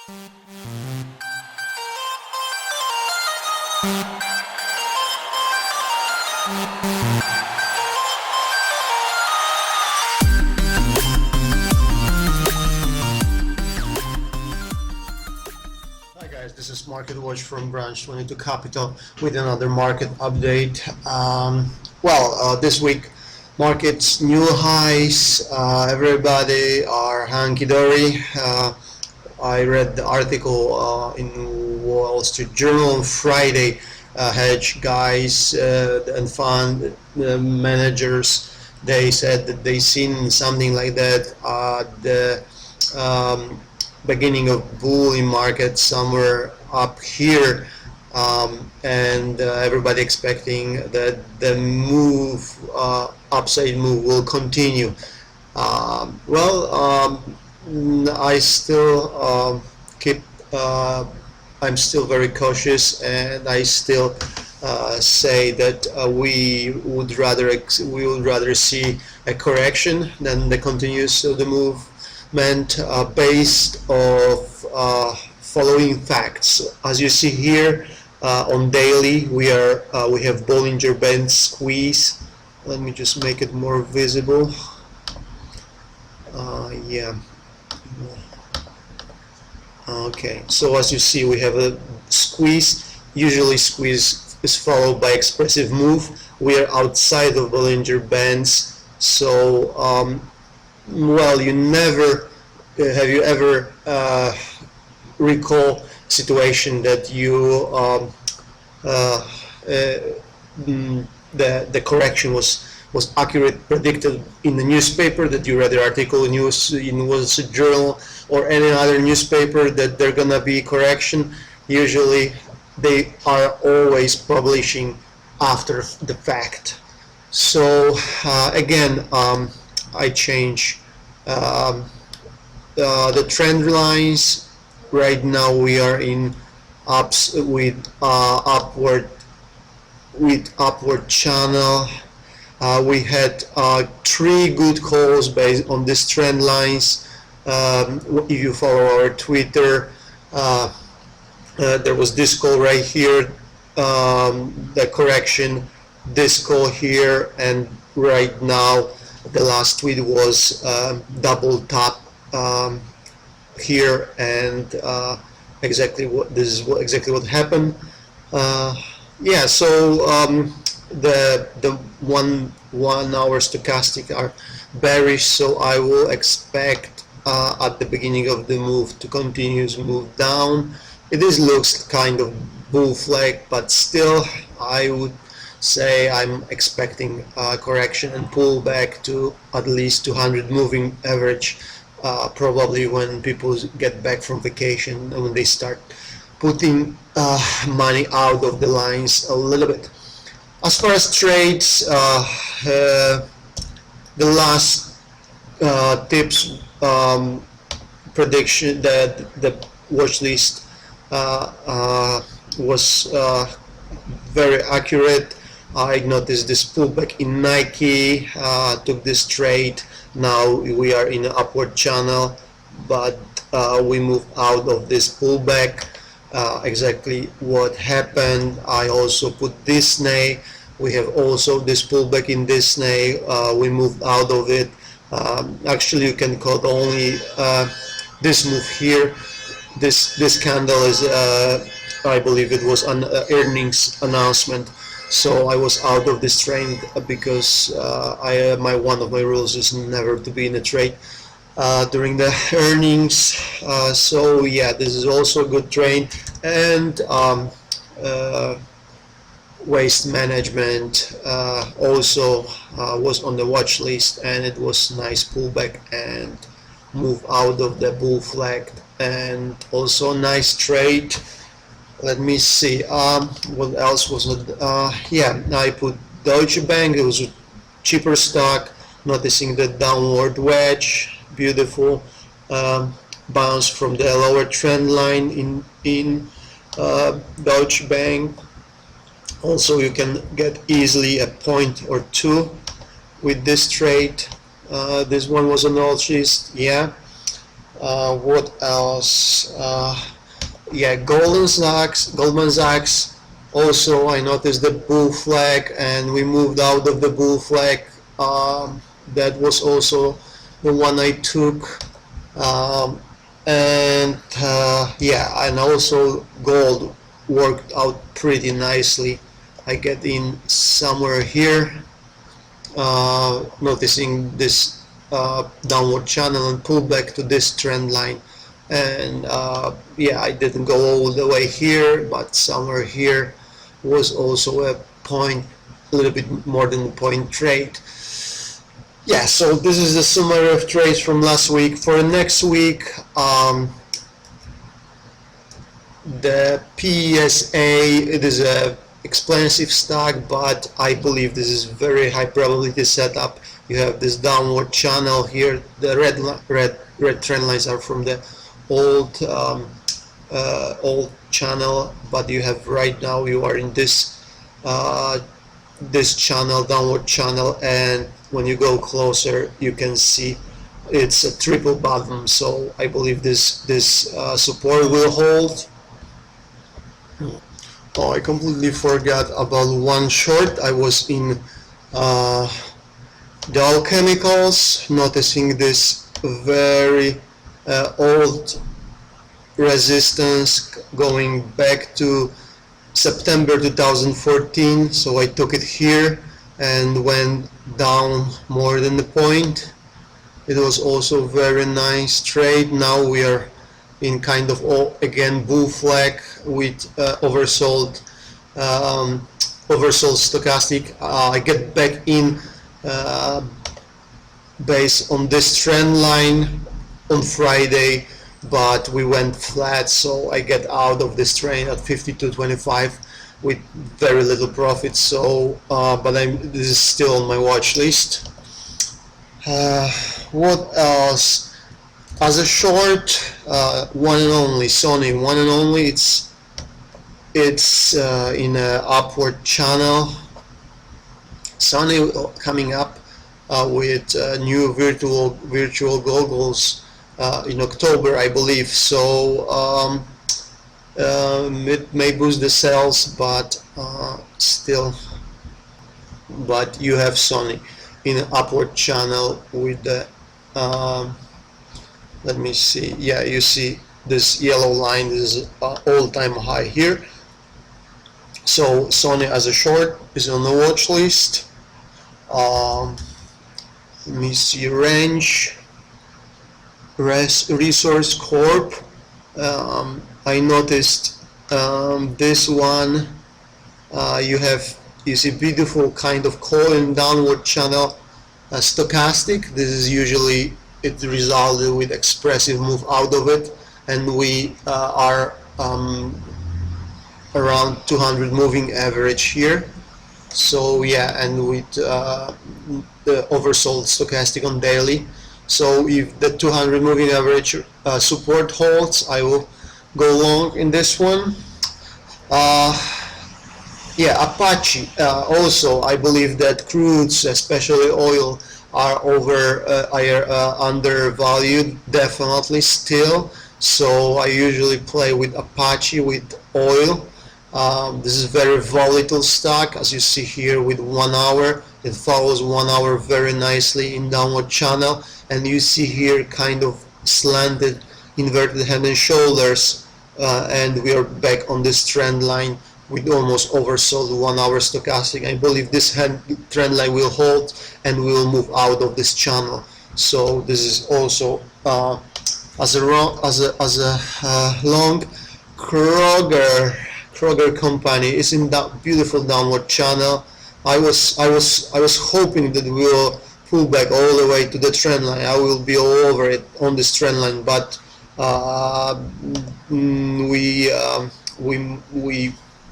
Hi guys, this is Market Watch from Branch 22 Capital with another market update. This week markets new highs. Everybody are hunky-dory. I read the article in Wall Street Journal on Friday. Hedge guys and fund managers, they said that they seen something like that the beginning of bullish market somewhere up here, and everybody expecting that the upside move will continue. I still keep I'm still very cautious, and I still say that we would rather see a correction than the continuous of the movement based of following facts. As you see here on daily, we have Bollinger Band squeeze. Let me just make it more visible. Yeah. Okay, so as you see, we have a squeeze. Usually squeeze is followed by expressive move. We are outside of Bollinger Bands, so you never have you ever recall situation that you the correction was accurate, predicted in the newspaper, that you read the article in Wall Street Journal or any other newspaper that they're gonna be correction. Usually they are always publishing after the fact. So again, I change the trend lines. Right now we are in ups with upward channel. We had 3 good calls based on these trend lines. If you follow our Twitter, there was this call right here, the correction, this call here, and right now the last tweet was double top here, and exactly what happened. Yeah, so the one hour stochastic are bearish, so I will expect at the beginning of the move to continue to move down. It looks kind of bull flag, but still I would say I'm expecting correction and pull back to at least 200 moving average, probably when people get back from vacation and when they start putting money out of the lines a little bit. As far as trades, the last tips prediction that the watch list was very accurate. I noticed this pullback in Nike, took this trade. Now we are in an upward channel, but we moved out of this pullback. Exactly what happened. I also put Disney. We have also this pullback in Disney. We moved out of it. Actually, you can call only this move here. This candle is, I believe it was an earnings announcement. So I was out of this trade because one of my rules is never to be in a trade during the earnings. So yeah, this is also a good trade. And waste management also was on the watch list, and it was nice pullback and move out of the bull flag, and also nice trade. Let me see what else was it. Yeah, I put Deutsche Bank. It was a cheaper stock, noticing the downward wedge, beautiful bounce from the lower trend line in Deutsche Bank. Also, you can get easily a point or two with this trade. This one was an watch list, yeah. What else? Yeah, Goldman Sachs. Also, I noticed the bull flag, and we moved out of the bull flag. That was also the one I took. And yeah, and also gold worked out pretty nicely. I get in somewhere here, noticing this downward channel and pull back to this trend line. And yeah, I didn't go all the way here, but somewhere here was also a point, a little bit more than a point trade. Yeah, so this is the summary of trades from last week. For next week, the PSA, it is a expensive stock, but I believe this is very high probability setup. You have this downward channel here. The red trend lines are from the old old channel, but you have right now you are in this this channel, downward channel, and when you go closer you can see it's a triple bottom. So I believe this support will hold. Oh, I completely forgot about one short. I was in Dow Chemicals, noticing this very old resistance going back to September 2014. So I took it here and went down more than the point. It was also very nice trade. Now we are in kind of again bull flag with oversold stochastic. I get back in based on this trend line on Friday, but we went flat, so I get out of this trade at 52.25 with very little profit. So but this is still on my watch list. What else? As a short, one and only Sony, one and only. It's in an upward channel. Sony coming up with new virtual goggles in October, I believe. So it may boost the sales, but still. But you have Sony in an upward channel with the. Let me see. Yeah, you see this yellow line. This is all-time high here. So Sony as a short is on the watch list. Let me see. Resource Corp. I noticed this one. You see beautiful kind of column downward channel, stochastic. This is usually it resulted with expressive move out of it, and we are around 200 moving average here. So yeah, and with the oversold stochastic on daily. So if the 200 moving average support holds, I will go long in this one. Yeah, Apache. Also, I believe that crudes, especially oil, are undervalued, definitely still. So I usually play with Apache with oil. This is very volatile stock, as you see here with 1 hour. It follows 1 hour very nicely in downward channel, and you see here kind of slanted inverted head and shoulders, and we are back on this trend line with almost oversold 1 hour stochastic. I believe this trend line will hold and we will move out of this channel. So this is also as a long. Kroger company is in that beautiful downward channel. I was hoping that we will pull back all the way to the trend line. I will be all over it on this trend line, but we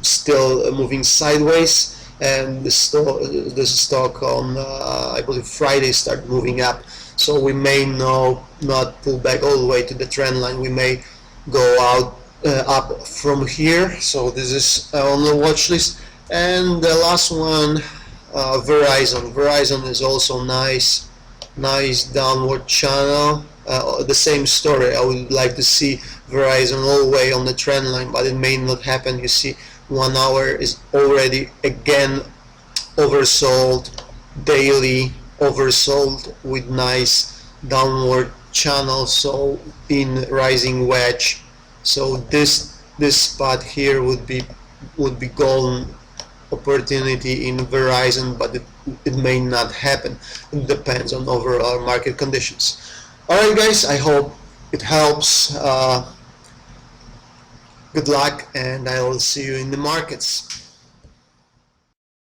still moving sideways, and the stock on I believe Friday start moving up. So we may not pull back all the way to the trend line. We may go out up from here. So this is on the watch list. And the last one, Verizon. Verizon is also nice. nice downward channel. The same story. I would like to see Verizon all the way on the trend line, but it may not happen. You see 1 hour is already again oversold, daily oversold with nice downward channel, so in rising wedge. So this spot here would be golden opportunity in Verizon, but it may not happen. It depends on overall market conditions. Alright guys, I hope it helps. Good luck, and I will see you in the markets.